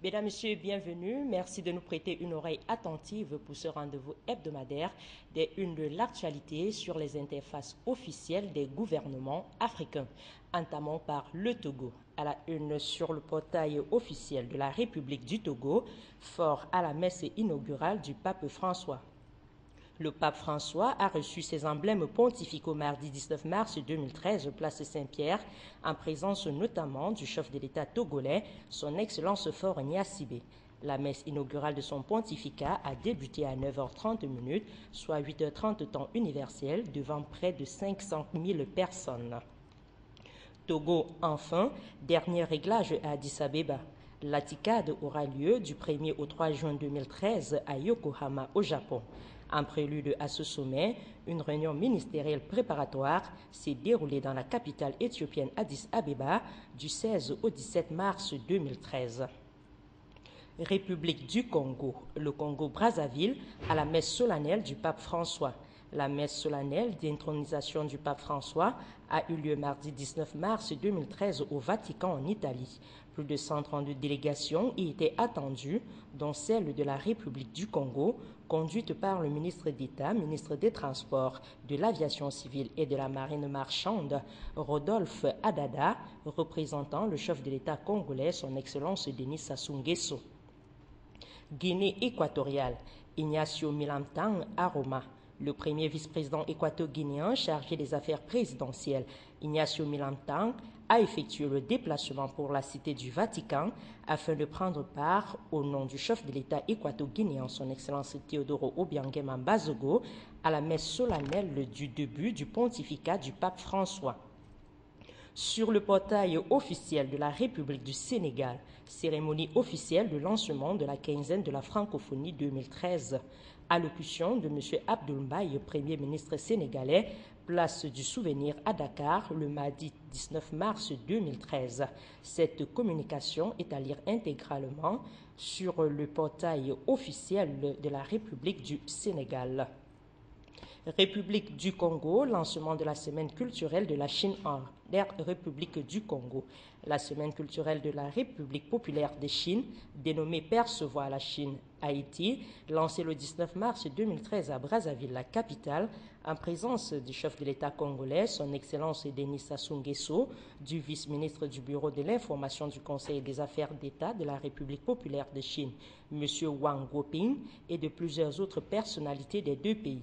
Mesdames, Messieurs, bienvenue. Merci de nous prêter une oreille attentive pour ce rendez-vous hebdomadaire des unes de l'actualité sur les interfaces officielles des gouvernements africains. Entamons par le Togo. À la une sur le portail officiel de la République du Togo, fort à la messe inaugurale du pape François. Le pape François a reçu ses emblèmes pontificaux mardi 19 mars 2013, place Saint-Pierre, en présence notamment du chef de l'État togolais, son Excellence Faure Gnassingbé. La messe inaugurale de son pontificat a débuté à 9h30, soit 8h30 temps universel, devant près de 500 000 personnes. Togo, enfin, dernier réglage à Addis Abeba. La TICAD aura lieu du 1er au 3 juin 2013 à Yokohama, au Japon. En prélude à ce sommet, une réunion ministérielle préparatoire s'est déroulée dans la capitale éthiopienne Addis Abeba du 16 au 17 mars 2013. République du Congo, le Congo-Brazzaville, à la messe solennelle du pape François. La messe solennelle d'intronisation du pape François a eu lieu mardi 19 mars 2013 au Vatican en Italie. Plus de 132 délégations y étaient attendues, dont celle de la République du Congo, conduite par le ministre d'État, ministre des Transports, de l'Aviation civile et de la Marine marchande, Rodolphe Adada, représentant le chef de l'État congolais, son Excellence Denis Sassou Nguesso. Guinée équatoriale, Ignacio Milamtang à Roma. Le premier vice-président équato-guinéen chargé des affaires présidentielles, Ignacio Milamtang, a effectué le déplacement pour la cité du Vatican afin de prendre part, au nom du chef de l'État équato-guinéen, son Excellence Teodoro Obiang Bazogo, à la messe solennelle du début du pontificat du pape François. Sur le portail officiel de la République du Sénégal, cérémonie officielle de lancement de la quinzaine de la francophonie 2013. Allocution de M. Abdoul Mbaye, Premier ministre sénégalais, place du souvenir à Dakar le mardi 19 mars 2013. Cette communication est à lire intégralement sur le portail officiel de la République du Sénégal. République du Congo, lancement de la semaine culturelle de la Chine en République du Congo. La semaine culturelle de la République populaire de Chine, dénommée Percevoir la Chine, Haïti, lancée le 19 mars 2013 à Brazzaville, la capitale, en présence du chef de l'État congolais, son Excellence Denis Sassou Nguesso, du vice-ministre du Bureau de l'information du Conseil des affaires d'État de la République populaire de Chine, M. Wang Guoping, et de plusieurs autres personnalités des deux pays.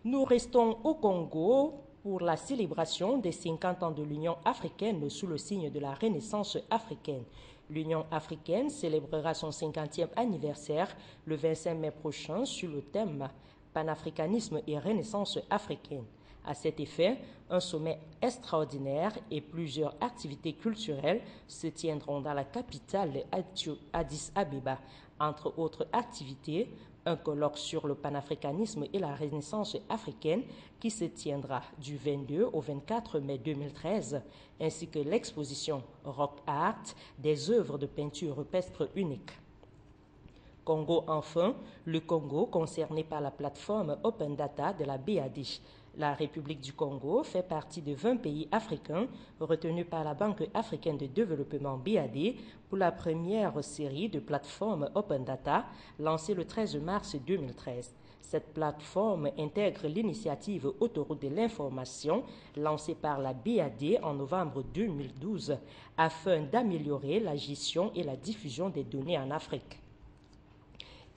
Nous restons au Congo pour la célébration des 50 ans de l'Union africaine sous le signe de la Renaissance africaine. L'Union africaine célébrera son 50e anniversaire le 25 mai prochain sur le thème Panafricanisme et Renaissance africaine. À cet effet, un sommet extraordinaire et plusieurs activités culturelles se tiendront dans la capitale Addis Abeba. Entre autres activités, un colloque sur le panafricanisme et la Renaissance africaine qui se tiendra du 22 au 24 mai 2013, ainsi que l'exposition Rock Art des œuvres de peinture rupestre uniques. Congo enfin, le Congo concerné par la plateforme Open Data de la BAD. La République du Congo fait partie de 20 pays africains retenus par la Banque africaine de développement BAD pour la première série de plateformes Open Data lancée le 13 mars 2013. Cette plateforme intègre l'initiative Autoroute de l'information lancée par la BAD en novembre 2012 afin d'améliorer la gestion et la diffusion des données en Afrique.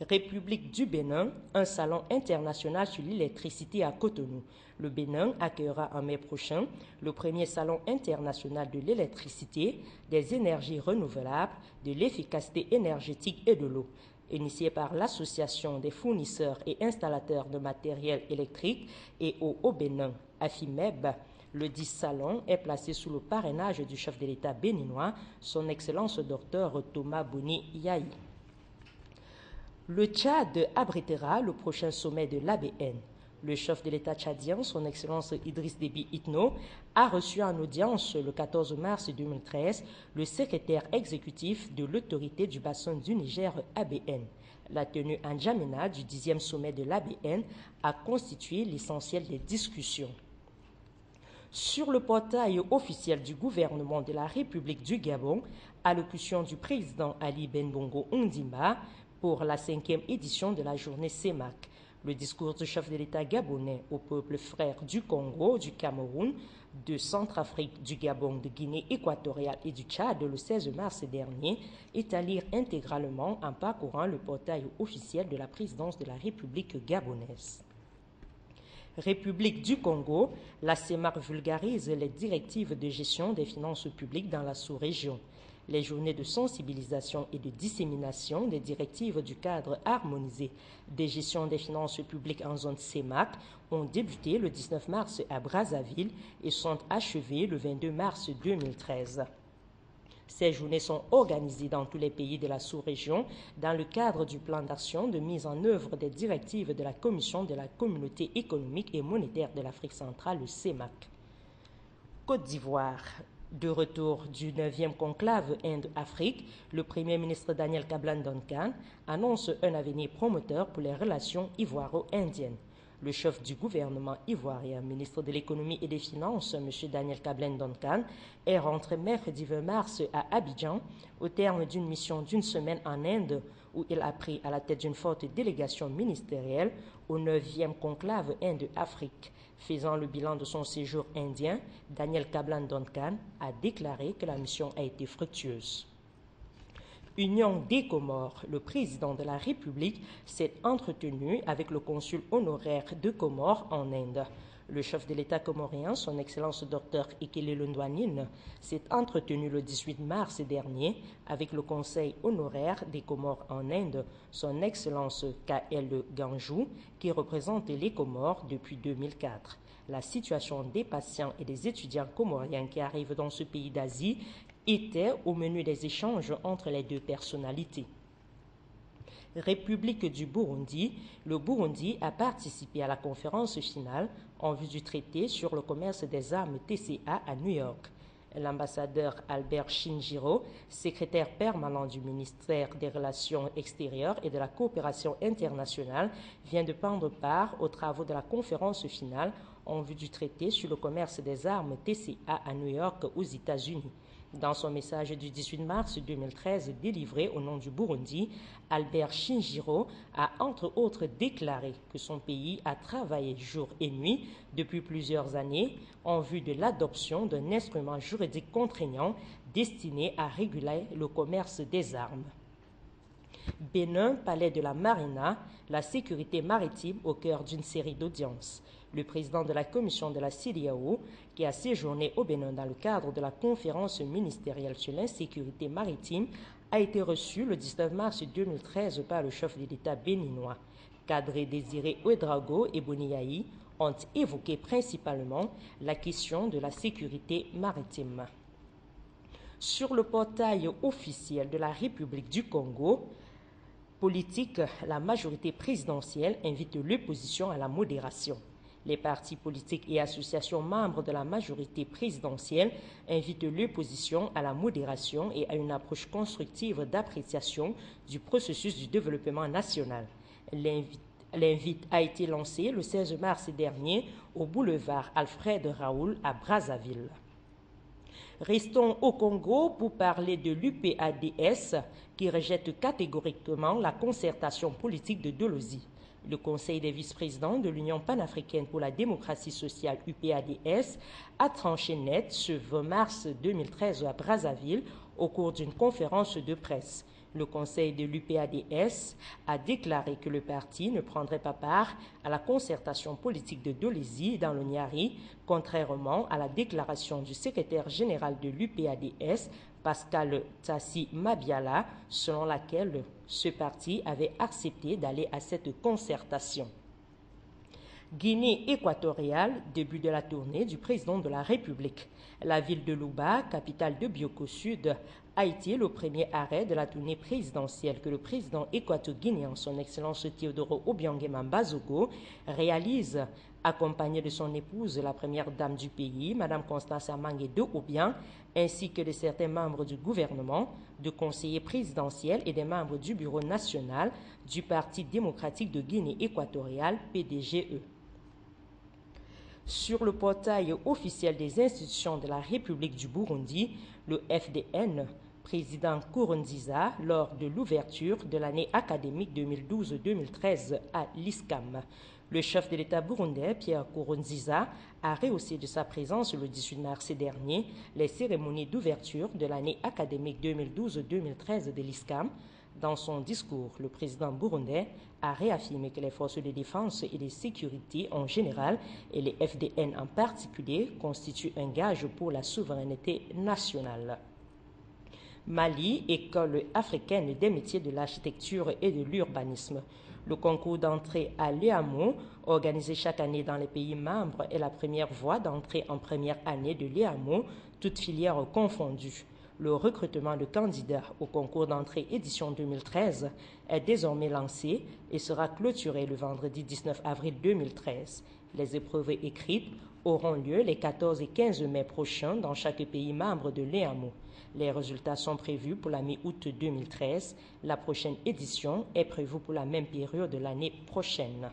République du Bénin, un salon international sur l'électricité à Cotonou. Le Bénin accueillera en mai prochain le premier salon international de l'électricité, des énergies renouvelables, de l'efficacité énergétique et de l'eau. Initié par l'Association des fournisseurs et installateurs de matériel électrique et eau au Bénin, AFIMEB, le 10 salon est placé sous le parrainage du chef de l'État béninois, son Excellence Dr Thomas Boni Yahi. Le Tchad abritera le prochain sommet de l'ABN. Le chef de l'État tchadien, son Excellence Idriss Déby Itno, a reçu en audience le 14 mars 2013 le secrétaire exécutif de l'autorité du bassin du Niger ABN. La tenue en N'Djamena du 10e sommet de l'ABN a constitué l'essentiel des discussions. Sur le portail officiel du gouvernement de la République du Gabon, Allocution du président Ali Bongo Ondimba pour la 5e édition de la journée CEMAC. Le discours du chef de l'État gabonais au peuple frère du Congo, du Cameroun, de Centrafrique, du Gabon, de Guinée équatoriale et du Tchad le 16 mars dernier est à lire intégralement en parcourant le portail officiel de la présidence de la République gabonaise. République du Congo, la CEMAC vulgarise les directives de gestion des finances publiques dans la sous-région. Les journées de sensibilisation et de dissémination des directives du cadre harmonisé des gestions des finances publiques en zone CEMAC ont débuté le 19 mars à Brazzaville et sont achevées le 22 mars 2013. Ces journées sont organisées dans tous les pays de la sous-région dans le cadre du plan d'action de mise en œuvre des directives de la Commission de la Communauté économique et monétaire de l'Afrique centrale, le CEMAC. Côte d'Ivoire. De retour du 9e conclave Inde-Afrique, le Premier ministre Daniel Kablan-Duncan annonce un avenir promoteur pour les relations ivoiro-indiennes. Le chef du gouvernement ivoirien, ministre de l'économie et des finances, M. Daniel Kablan-Duncan, est rentré mercredi 20 mars à Abidjan au terme d'une mission d'une semaine en Inde où il a pris à la tête d'une forte délégation ministérielle au 9e conclave Inde-Afrique. Faisant le bilan de son séjour indien, Daniel Kablan-Duncan a déclaré que la mission a été fructueuse. Union des Comores, le président de la République s'est entretenu avec le consul honoraire de Comores en Inde. Le chef de l'État comorien, son Excellence Dr Ekele Ndwanine, s'est entretenu le 18 mars dernier avec le conseil honoraire des Comores en Inde, son Excellence K.L. Ganjou, qui représente les Comores depuis 2004. La situation des patients et des étudiants comoriens qui arrivent dans ce pays d'Asie était au menu des échanges entre les deux personnalités. République du Burundi, le Burundi a participé à la conférence finale en vue du traité sur le commerce des armes TCA à New York. L'ambassadeur Albert Shinjiro, secrétaire permanent du ministère des Relations extérieures et de la coopération internationale, vient de prendre part aux travaux de la conférence finale en vue du traité sur le commerce des armes TCA à New York aux États-Unis. Dans son message du 18 mars 2013 délivré au nom du Burundi, Albert Shinjiro a entre autres déclaré que son pays a travaillé jour et nuit depuis plusieurs années en vue de l'adoption d'un instrument juridique contraignant destiné à réguler le commerce des armes. Bénin, palais de la Marina, la sécurité maritime au cœur d'une série d'audiences. Le président de la commission de la CEDEAO, qui a séjourné au Bénin dans le cadre de la conférence ministérielle sur l'insécurité maritime, a été reçu le 19 mars 2013 par le chef de l'État béninois. Kadri Désiré Ouedraogo et Boniaï ont évoqué principalement la question de la sécurité maritime. Sur le portail officiel de la République du Congo, politique, la majorité présidentielle invite l'opposition à la modération. Les partis politiques et associations membres de la majorité présidentielle invitent l'opposition à la modération et à une approche constructive d'appréciation du processus du développement national. L'invite a été lancé le 16 mars dernier au boulevard Alfred Raoul à Brazzaville. Restons au Congo pour parler de l'UPADS qui rejette catégoriquement la concertation politique de Dolozi. Le Conseil des vice-présidents de l'Union panafricaine pour la démocratie sociale UPADS a tranché net ce 20 mars 2013 à Brazzaville au cours d'une conférence de presse. Le Conseil de l'UPADS a déclaré que le parti ne prendrait pas part à la concertation politique de Dolozi dans le Niari, contrairement à la déclaration du secrétaire général de l'UPADS, Pascal Tassi Mabiala, selon laquelle ce parti avait accepté d'aller à cette concertation. Guinée équatoriale, début de la tournée du président de la République. La ville de Luba, capitale de Bioko Sud, a été le premier arrêt de la tournée présidentielle que le président équato-guinéen, son Excellence Teodoro Obiang Bazogo, réalise, accompagné de son épouse, la première dame du pays, Mme Constance Amangue de Obiang, ainsi que de certains membres du gouvernement, de conseillers présidentiels et des membres du bureau national du Parti démocratique de Guinée équatoriale, PDGE. Sur le portail officiel des institutions de la République du Burundi, le FDN, président Nkurunziza, lors de l'ouverture de l'année académique 2012-2013 à l'ISCAM. Le chef de l'État burundais, Pierre Nkurunziza, a rehaussé de sa présence le 18 mars dernier les cérémonies d'ouverture de l'année académique 2012-2013 de l'ISCAM. Dans son discours, le président burundais a réaffirmé que les forces de défense et de sécurité en général et les FDN en particulier constituent un gage pour la souveraineté nationale. Mali, école africaine des métiers de l'architecture et de l'urbanisme. Le concours d'entrée à l'EAMO, organisé chaque année dans les pays membres, est la première voie d'entrée en première année de l'EAMO, toutes filières confondues. Le recrutement de candidats au concours d'entrée édition 2013 est désormais lancé et sera clôturé le vendredi 19 avril 2013. Les épreuves écrites auront lieu les 14 et 15 mai prochains dans chaque pays membre de l'EAMO. Les résultats sont prévus pour la mi-août 2013. La prochaine édition est prévue pour la même période de l'année prochaine.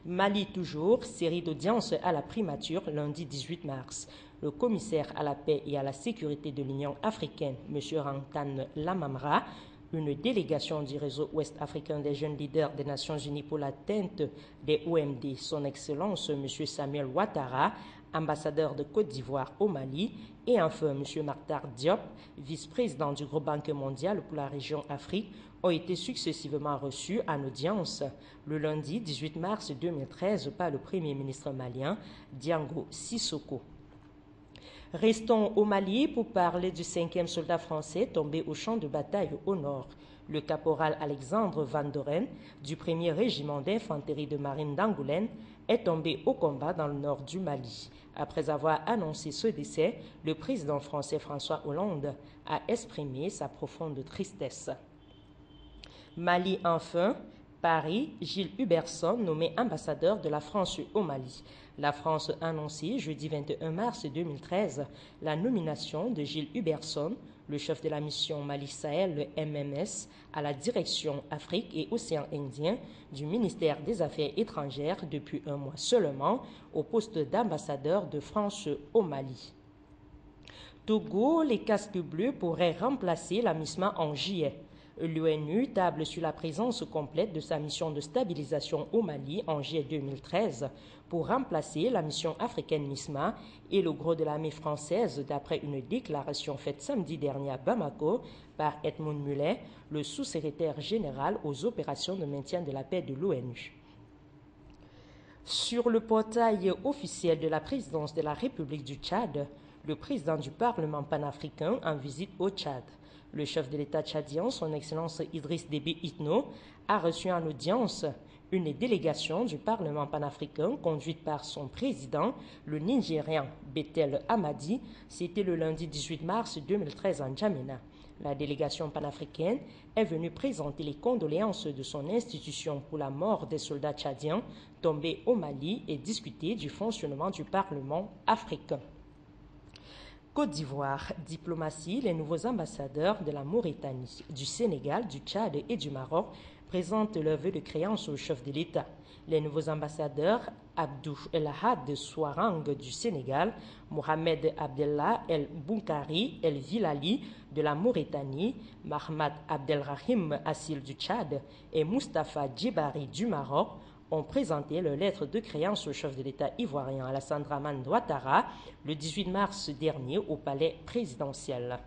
Mali toujours, série d'audiences à la primature lundi 18 mars. Le commissaire à la paix et à la sécurité de l'Union africaine, M. Rantan Lamamra, une délégation du réseau ouest-africain des jeunes leaders des Nations Unies pour l'atteinte des OMD, son Excellence M. Samuel Ouattara, ambassadeur de Côte d'Ivoire au Mali, et enfin M. Makhtar Diop, vice-président du Groupe Banque mondiale pour la région Afrique, ont été successivement reçus en audience le lundi 18 mars 2013 par le Premier ministre malien Diango Sissoko. Restons au Mali pour parler du 5e soldat français tombé au champ de bataille au nord. Le caporal Alexandre Van Doren, du 1er régiment d'infanterie de marine d'Angoulême, est tombé au combat dans le nord du Mali. Après avoir annoncé ce décès, le président français François Hollande a exprimé sa profonde tristesse. Mali enfin, Paris, Gilles Huberson nommé ambassadeur de la France au Mali. La France a annoncé jeudi 21 mars 2013 la nomination de Gilles Huberson, le chef de la mission Mali-Sahel, le MMS, à la direction Afrique et Océan Indien du ministère des Affaires étrangères depuis un mois seulement au poste d'ambassadeur de France au Mali. Togo, les casques bleus pourraient remplacer la MISMA en juillet. L'ONU table sur la présence complète de sa mission de stabilisation au Mali en juillet 2013 pour remplacer la mission africaine MISMA et le gros de l'armée française d'après une déclaration faite samedi dernier à Bamako par Edmund Muller, le sous-secrétaire général aux opérations de maintien de la paix de l'ONU. Sur le portail officiel de la présidence de la République du Tchad, le président du Parlement panafricain en visite au Tchad. Le chef de l'État tchadien, son Excellence Idriss Déby Itno, a reçu en audience une délégation du Parlement panafricain conduite par son président, le Nigérian Bethel Hamadi. C'était le lundi 18 mars 2013 en N'Djamena. La délégation panafricaine est venue présenter les condoléances de son institution pour la mort des soldats tchadiens tombés au Mali et discuter du fonctionnement du Parlement africain. Côte d'Ivoire, diplomatie, les nouveaux ambassadeurs de la Mauritanie, du Sénégal, du Tchad et du Maroc présentent leur vœu de créance au chef de l'État. Les nouveaux ambassadeurs Abdou El Had Souarang du Sénégal, Mohamed Abdellah El Boukari El Vilali de la Mauritanie, Mahmad Abdelrahim Assil du Tchad et Mustapha Djibari du Maroc ont présenté leur lettre de créance au chef de l'État ivoirien Alassane Dramane Ouattara le 18 mars dernier au palais présidentiel.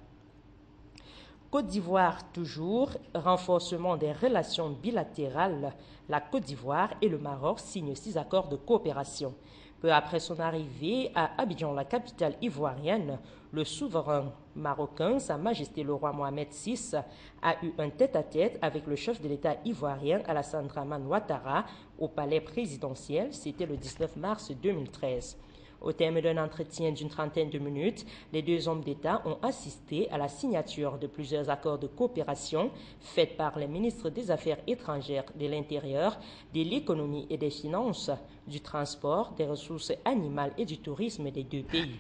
Côte d'Ivoire toujours, renforcement des relations bilatérales. La Côte d'Ivoire et le Maroc signent 6 accords de coopération. Peu après son arrivée à Abidjan, la capitale ivoirienne, le souverain marocain, Sa Majesté le roi Mohamed VI, a eu un tête-à-tête avec le chef de l'État ivoirien Alassane Dramane Ouattara au palais présidentiel. C'était le 19 mars 2013. Au terme d'un entretien d'une trentaine de minutes, les deux hommes d'État ont assisté à la signature de plusieurs accords de coopération faits par les ministres des Affaires étrangères, de l'Intérieur, de l'Économie et des Finances, du Transport, des Ressources animales et du Tourisme des deux pays.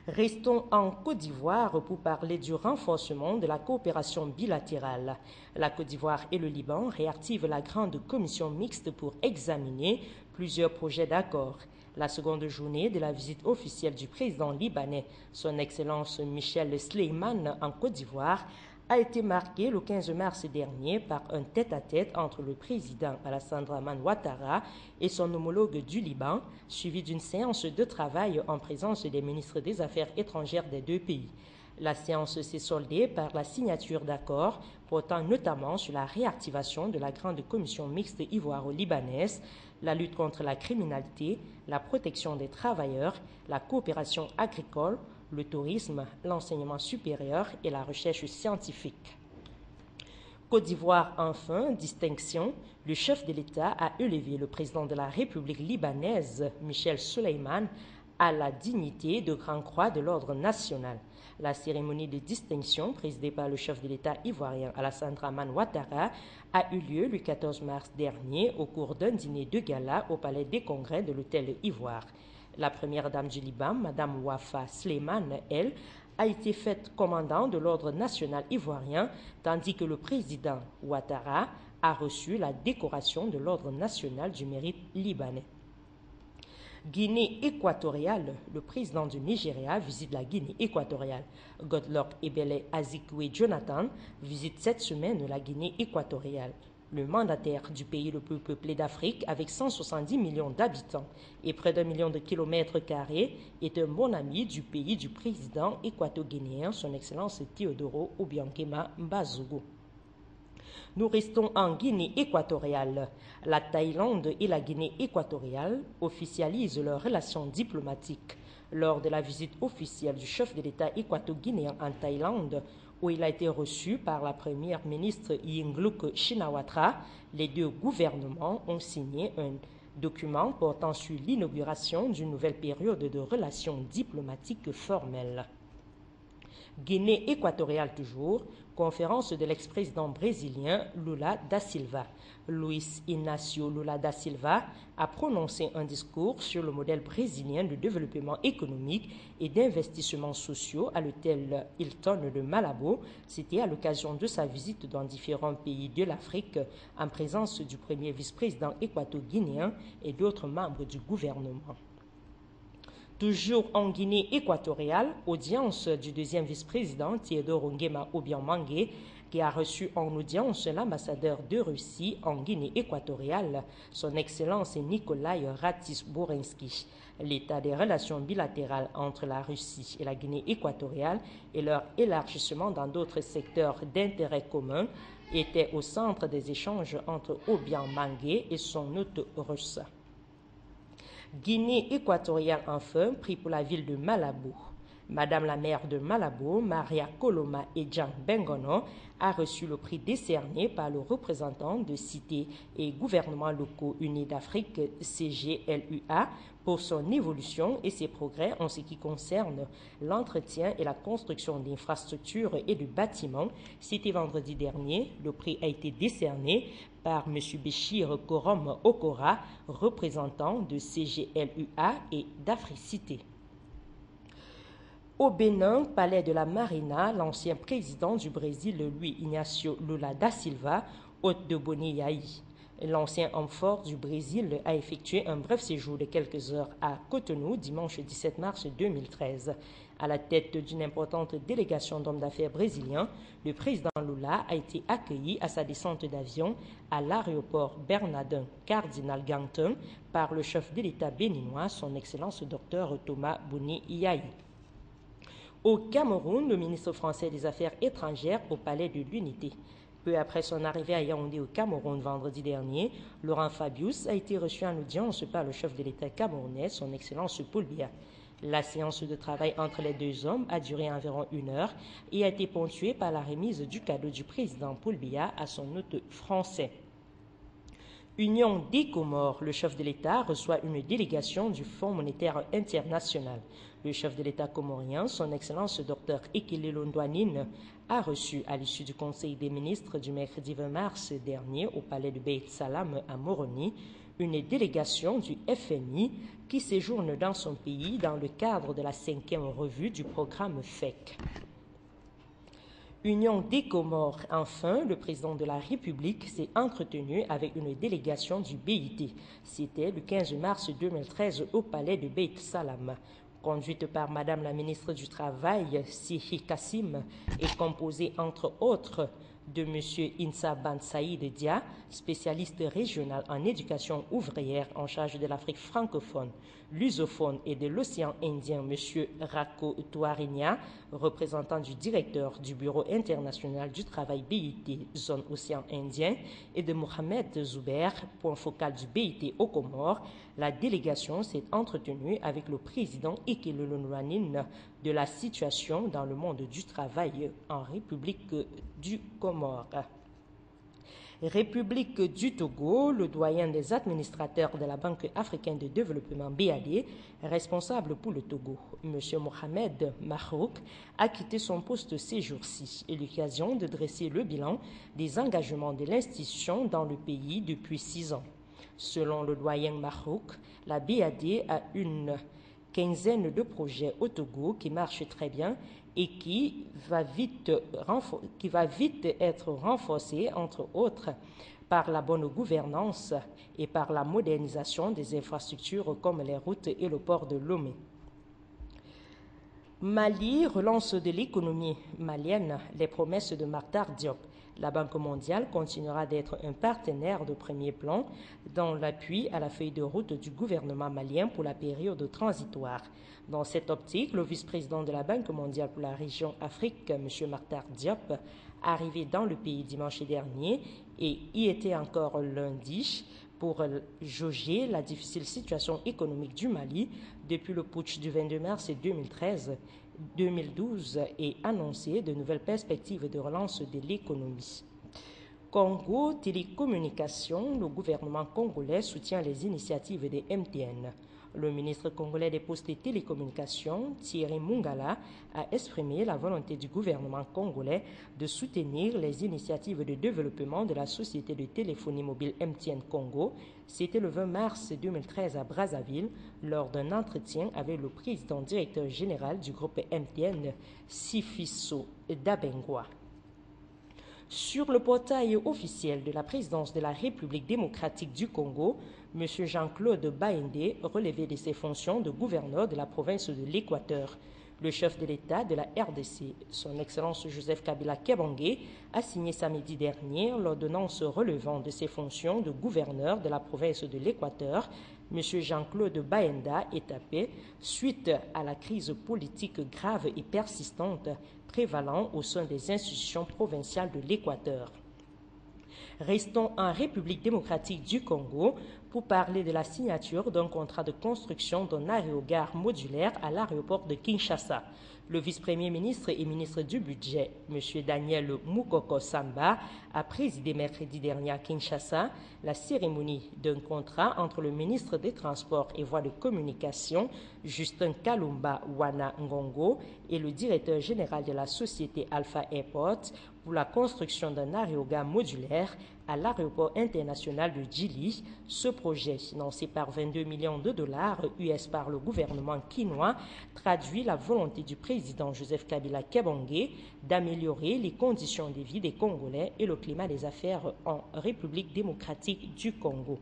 Restons en Côte d'Ivoire pour parler du renforcement de la coopération bilatérale. La Côte d'Ivoire et le Liban réactivent la grande commission mixte pour examiner plusieurs projets d'accord. La seconde journée de la visite officielle du président libanais, son Excellence Michel Sleiman, en Côte d'Ivoire, a été marquée le 15 mars dernier par un tête-à-tête entre le président Alassane Dramane Ouattara et son homologue du Liban, suivi d'une séance de travail en présence des ministres des Affaires étrangères des deux pays. La séance s'est soldée par la signature d'accords portant notamment sur la réactivation de la Grande Commission mixte ivoiro-libanaise, la lutte contre la criminalité, la protection des travailleurs, la coopération agricole, le tourisme, l'enseignement supérieur et la recherche scientifique. Côte d'Ivoire, enfin, distinction, le chef de l'État a élevé le président de la République libanaise, Michel Sleiman, à la dignité de Grand Croix de l'Ordre national. La cérémonie de distinction, présidée par le chef de l'État ivoirien Alassane Dramane Ouattara, a eu lieu le 14 mars dernier au cours d'un dîner de gala au Palais des Congrès de l'Hôtel Ivoire. La première dame du Liban, Mme Wafa Sleiman, elle, a été faite commandant de l'Ordre national ivoirien, tandis que le président Ouattara a reçu la décoration de l'Ordre national du mérite libanais. Guinée équatoriale, le président du Nigeria visite la Guinée équatoriale. Goodluck Ebele Azikiwe Jonathan visite cette semaine la Guinée équatoriale. Le mandataire du pays le plus peuplé d'Afrique, avec 170 millions d'habitants et près d'1 million de kilomètres carrés, est un bon ami du pays du président équato-guinéen, son Excellence Teodoro Obiang-Nguema Mbazougo. Nous restons en Guinée équatoriale. La Thaïlande et la Guinée équatoriale officialisent leurs relations diplomatiques. Lors de la visite officielle du chef de l'État équato-guinéen en Thaïlande, où il a été reçu par la première ministre Yingluck Shinawatra, les deux gouvernements ont signé un document portant sur l'inauguration d'une nouvelle période de relations diplomatiques formelles. Guinée équatoriale toujours, conférence de l'ex-président brésilien Lula da Silva. Luiz Inácio Lula da Silva a prononcé un discours sur le modèle brésilien de développement économique et d'investissements sociaux à l'hôtel Hilton de Malabo. C'était à l'occasion de sa visite dans différents pays de l'Afrique en présence du premier vice-président équato-guinéen et d'autres membres du gouvernement. Toujours en Guinée équatoriale, audience du deuxième vice-président Teodoro Nguema Obiang-Nguema, qui a reçu en audience l'ambassadeur de Russie en Guinée équatoriale, son Excellence Nikolai Ratis-Borinsky. L'état des relations bilatérales entre la Russie et la Guinée équatoriale et leur élargissement dans d'autres secteurs d'intérêt commun étaient au centre des échanges entre Obiang-Nguema et son hôte russe. Guinée équatoriale enfin, pris pour la ville de Malabo. Madame la maire de Malabo, Maria Coloma Edjan Bengono, a reçu le prix décerné par le représentant de Cités et gouvernements locaux unis d'Afrique, CGLUA, pour son évolution et ses progrès en ce qui concerne l'entretien et la construction d'infrastructures et de bâtiments. C'était vendredi dernier. Le prix a été décerné par M. Béchir Korom Okora, représentant de CGLUA et d'Africité. Au Bénin, palais de la Marina, l'ancien président du Brésil, Luiz Inácio Lula da Silva, hôte de Boni-Yaï. L'ancien homme fort du Brésil a effectué un bref séjour de quelques heures à Cotonou dimanche 17 mars 2013. À la tête d'une importante délégation d'hommes d'affaires brésiliens, le président Lula a été accueilli à sa descente d'avion à l'aéroport Bernardin Cardinal Gantin par le chef de l'État béninois, son Excellence Dr Thomas Boni-Yaï. Au Cameroun, le ministre français des Affaires étrangères au Palais de l'Unité. Peu après son arrivée à Yaoundé au Cameroun vendredi dernier, Laurent Fabius a été reçu en audience par le chef de l'État camerounais, son Excellence Paul Biya. La séance de travail entre les deux hommes a duré environ 1 heure et a été ponctuée par la remise du cadeau du président Paul Biya à son hôte français. Union des Comores, le chef de l'État reçoit une délégation du Fonds monétaire international. Le chef de l'État comorien, son Excellence Dr Ekele Ndouanine, a reçu à l'issue du Conseil des ministres du mercredi 20 mars dernier au palais de Beit Salam à Moroni, une délégation du FMI qui séjourne dans son pays dans le cadre de la 5e revue du programme FEC. Union des Comores. Enfin, le président de la République s'est entretenu avec une délégation du BIT. C'était le 15 mars 2013 au palais de Beit Salam. Conduite par Madame la ministre du Travail, Sihi Kassim, et composée entre autres de M. Insa Ban Saïd Dia, spécialiste régional en éducation ouvrière en charge de l'Afrique francophone, lusophone et de l'océan Indien, M. Rako Touarinia, représentant du directeur du Bureau international du travail BIT, zone océan Indien, et de Mohamed Zouber, point focal du BIT aux Comores. La délégation s'est entretenue avec le président Ekelelonouanine de la situation dans le monde du travail en République du Comore. République du Togo, le doyen des administrateurs de la Banque africaine de développement BAD, responsable pour le Togo, M. Mohamed Mahrouk, a quitté son poste ces jours-ci et l'occasion de dresser le bilan des engagements de l'institution dans le pays depuis 6 ans. Selon le doyen Mahrouk, la BAD a une quinzaine de projets au Togo qui marchent très bien et qui va vite être renforcé, entre autres, par la bonne gouvernance et par la modernisation des infrastructures comme les routes et le port de Lomé. Mali, relance de l'économie malienne, les promesses de Mactar Diop. La Banque mondiale continuera d'être un partenaire de premier plan dans l'appui à la feuille de route du gouvernement malien pour la période transitoire. Dans cette optique, le vice-président de la Banque mondiale pour la région Afrique, M. Mactar Diop, arrivé dans le pays dimanche dernier et y était encore lundi pour jauger la difficile situation économique du Mali depuis le putsch du 22 mars 2012 et annoncer de nouvelles perspectives de relance de l'économie. Congo Télécommunications, le gouvernement congolais soutient les initiatives des MTN. Le ministre congolais des Postes et Télécommunications, Thierry Mungala, a exprimé la volonté du gouvernement congolais de soutenir les initiatives de développement de la société de téléphonie mobile MTN Congo. C'était le 20 mars 2013 à Brazzaville, lors d'un entretien avec le président directeur général du groupe MTN, Sifiso Dabengwa. Sur le portail officiel de la présidence de la République démocratique du Congo, M. Jean-Claude Baïndé, relevé de ses fonctions de gouverneur de la province de l'Équateur. Le chef de l'État de la RDC, son Excellence Joseph Kabila Kebangé, a signé samedi dernier l'ordonnance relevant de ses fonctions de gouverneur de la province de l'Équateur. M. Jean-Claude Baïnda est tapé suite à la crise politique grave et persistante prévalant au sein des institutions provinciales de l'Équateur. Restons en République démocratique du Congo pour parler de la signature d'un contrat de construction d'un aérogare modulaire à l'aéroport de Kinshasa. Le vice-premier ministre et ministre du Budget, M. Daniel Mukoko Samba, a présidé mercredi dernier à Kinshasa la cérémonie d'un contrat entre le ministre des Transports et Voies de Communication, Justin Kalumba Wana Ngongo, et le directeur général de la société Alpha Airport pour la construction d'un aérogare modulaire à l'aéroport international de Djili. Ce projet, financé par 22 millions de dollars US par le gouvernement quinois, traduit la volonté du président Joseph Kabila Kebangé d'améliorer les conditions de vie des Congolais et le climat des affaires en République démocratique du Congo.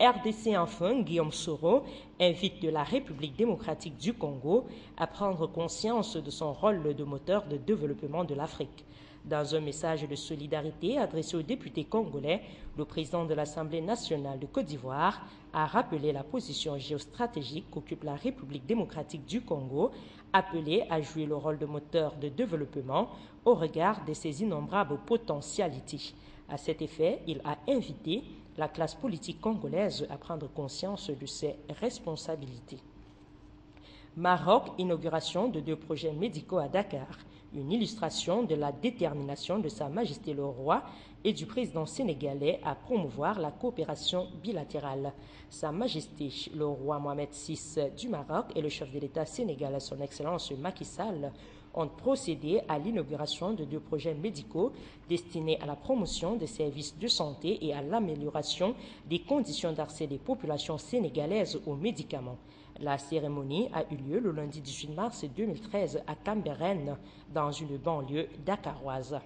RDC enfin, Guillaume Soro invite la République démocratique du Congo à prendre conscience de son rôle de moteur de développement de l'Afrique. Dans un message de solidarité adressé aux députés congolais, le président de l'Assemblée nationale de Côte d'Ivoire a rappelé la position géostratégique qu'occupe la République démocratique du Congo, appelée à jouer le rôle de moteur de développement au regard de ses innombrables potentialités. À cet effet, il a invité la classe politique congolaise à prendre conscience de ses responsabilités. Maroc, inauguration de 2 projets médicaux à Dakar. Une illustration de la détermination de Sa Majesté le Roi et du président sénégalais à promouvoir la coopération bilatérale. Sa Majesté le Roi Mohamed VI du Maroc et le chef de l'État sénégalais, son Excellence Macky Sall, ont procédé à l'inauguration de 2 projets médicaux destinés à la promotion des services de santé et à l'amélioration des conditions d'accès des populations sénégalaises aux médicaments. La cérémonie a eu lieu le lundi 18 mars 2013 à Cambérène, dans une banlieue dakaroise.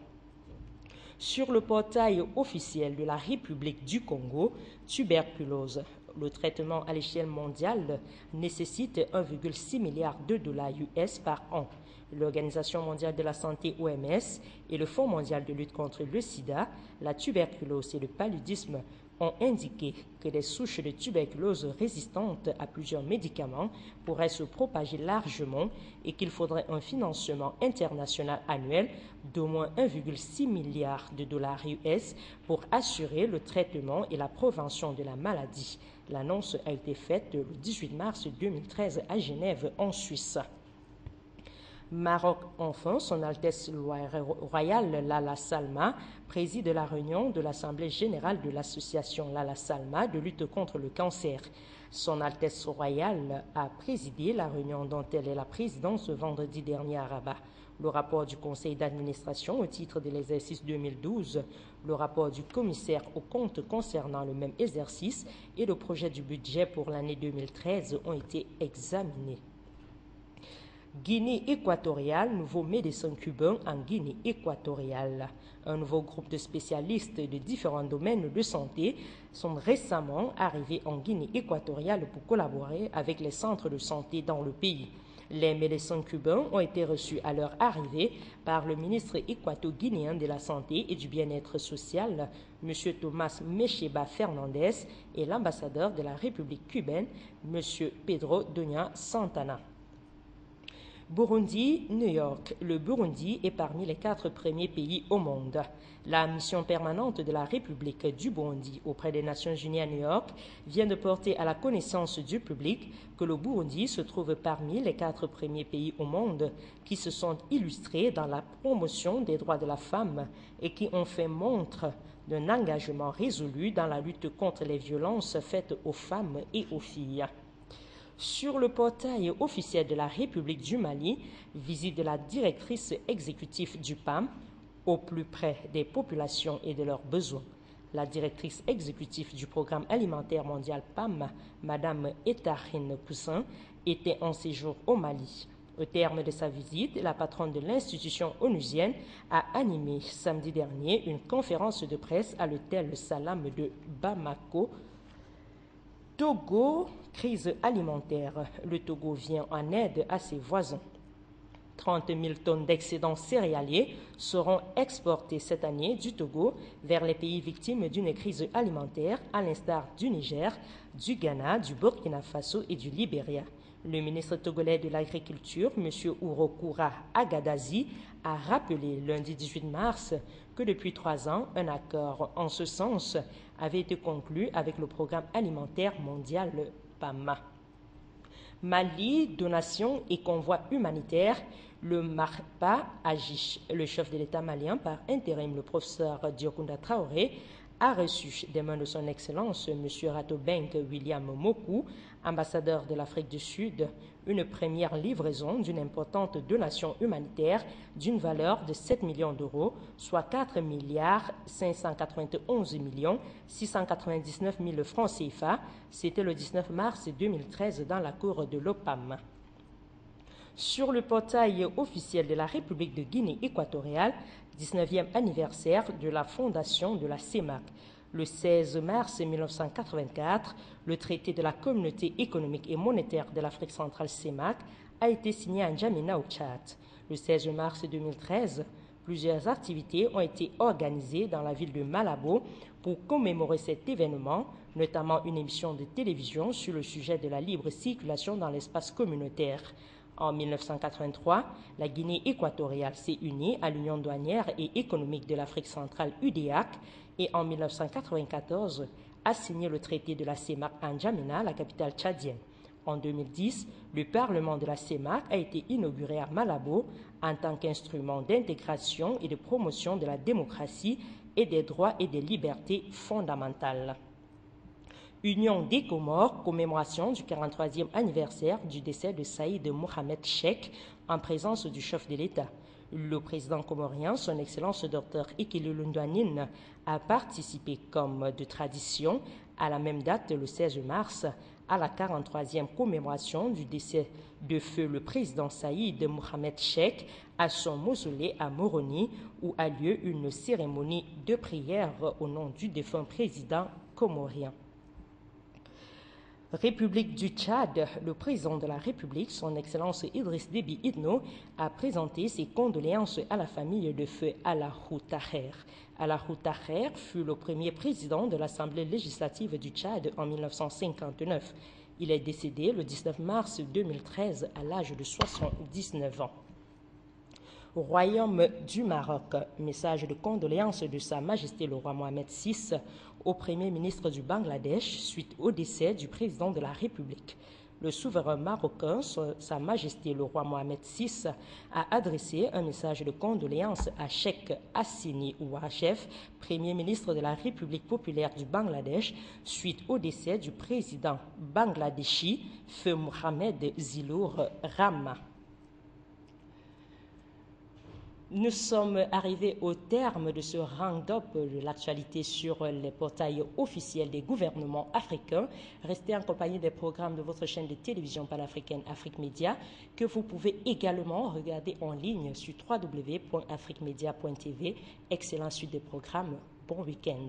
Sur le portail officiel de la République du Congo, tuberculose. Le traitement à l'échelle mondiale nécessite 1,6 milliard de dollars US par an. L'Organisation mondiale de la santé OMS et le Fonds mondial de lutte contre le sida, la tuberculose et le paludisme ont indiqué que des souches de tuberculose résistantes à plusieurs médicaments pourraient se propager largement et qu'il faudrait un financement international annuel d'au moins 1,6 milliard de dollars US pour assurer le traitement et la prévention de la maladie. L'annonce a été faite le 18 mars 2013 à Genève, en Suisse. Maroc, enfin, Son Altesse Royale Lala Salma préside la réunion de l'Assemblée générale de l'association Lala Salma de lutte contre le cancer. Son Altesse Royale a présidé la réunion dont elle est la présidente ce vendredi dernier à Rabat. Le rapport du conseil d'administration au titre de l'exercice 2012, le rapport du commissaire aux comptes concernant le même exercice et le projet du budget pour l'année 2013 ont été examinés. Guinée équatoriale, nouveau médecin cubain en Guinée équatoriale. Un nouveau groupe de spécialistes de différents domaines de santé sont récemment arrivés en Guinée équatoriale pour collaborer avec les centres de santé dans le pays. Les médecins cubains ont été reçus à leur arrivée par le ministre équato-guinéen de la Santé et du Bien-être social, M. Tomás Mecheba Fernandez, et l'ambassadeur de la République cubaine, M. Pedro Donia Santana. Burundi, New York. Le Burundi est parmi les 4 premiers pays au monde. La mission permanente de la République du Burundi auprès des Nations Unies à New York vient de porter à la connaissance du public que le Burundi se trouve parmi les 4 premiers pays au monde qui se sont illustrés dans la promotion des droits de la femme et qui ont fait montre d'un engagement résolu dans la lutte contre les violences faites aux femmes et aux filles. Sur le portail officiel de la République du Mali, visite de la directrice exécutive du PAM au plus près des populations et de leurs besoins. La directrice exécutive du Programme alimentaire mondial PAM, Mme Etarine Koussin, était en séjour au Mali. Au terme de sa visite, la patronne de l'institution onusienne a animé samedi dernier une conférence de presse à l'hôtel Salam de Bamako. Togo, crise alimentaire. Le Togo vient en aide à ses voisins. 30 000 tonnes d'excédents céréaliers seront exportées cette année du Togo vers les pays victimes d'une crise alimentaire, à l'instar du Niger, du Ghana, du Burkina Faso et du Libéria. Le ministre togolais de l'Agriculture, M. Urokura Agadazi, a rappelé lundi 18 mars que depuis 3 ans, un accord en ce sens avait été conclu avec le Programme alimentaire mondial PAMA. Mali, donation et convoi humanitaire, le MARPA agit. Le chef de l'État malien, par intérim, le professeur Diokunda Traoré, a reçu des mains de son Excellence M. Ratobenk William Mokou, ambassadeur de l'Afrique du Sud, une première livraison d'une importante donation humanitaire d'une valeur de 7 millions d'euros, soit 4 milliards 591 millions 699 000 francs CFA. C'était le 19 mars 2013 dans la cour de l'OPAM. Sur le portail officiel de la République de Guinée équatoriale, 19e anniversaire de la fondation de la CEMAC. Le 16 mars 1984, le traité de la Communauté économique et monétaire de l'Afrique centrale CEMAC a été signé à N'Djamena au Tchad. Le 16 mars 2013, plusieurs activités ont été organisées dans la ville de Malabo pour commémorer cet événement, notamment une émission de télévision sur le sujet de la libre circulation dans l'espace communautaire. En 1983, la Guinée équatoriale s'est unie à l'Union douanière et économique de l'Afrique centrale UDEAC et en 1994 a signé le traité de la CEMAC à N'Djamena, la capitale tchadienne. En 2010, le Parlement de la CEMAC a été inauguré à Malabo en tant qu'instrument d'intégration et de promotion de la démocratie et des droits et des libertés fondamentales. Union des Comores, commémoration du 43e anniversaire du décès de Saïd Mohamed Cheikh en présence du chef de l'État. Le président comorien, son Excellence Dr Ikilulu Ndouanine, a participé comme de tradition à la même date, le 16 mars, à la 43e commémoration du décès de feu le président Saïd Mohamed Cheikh à son mausolée à Moroni, où a lieu une cérémonie de prière au nom du défunt président comorien. République du Tchad, le président de la République, son Excellence Idriss Déby Itno, a présenté ses condoléances à la famille de feu Allahou Taher. Allahou Taher fut le premier président de l'Assemblée législative du Tchad en 1959. Il est décédé le 19 mars 2013 à l'âge de 79 ans. Au Royaume du Maroc, message de condoléances de Sa Majesté le roi Mohamed VI au Premier ministre du Bangladesh suite au décès du président de la République. Le souverain marocain, Sa Majesté le roi Mohamed VI, a adressé un message de condoléances à Cheikh Hassini Ouarchef, Premier ministre de la République populaire du Bangladesh, suite au décès du président bangladeshi, feu Mohamed Zilour Rahman. Nous sommes arrivés au terme de ce round-up de l'actualité sur les portails officiels des gouvernements africains. Restez en compagnie des programmes de votre chaîne de télévision panafricaine Afrique Média, que vous pouvez également regarder en ligne sur www.afriquemedia.tv. Excellente suite des programmes. Bon week-end.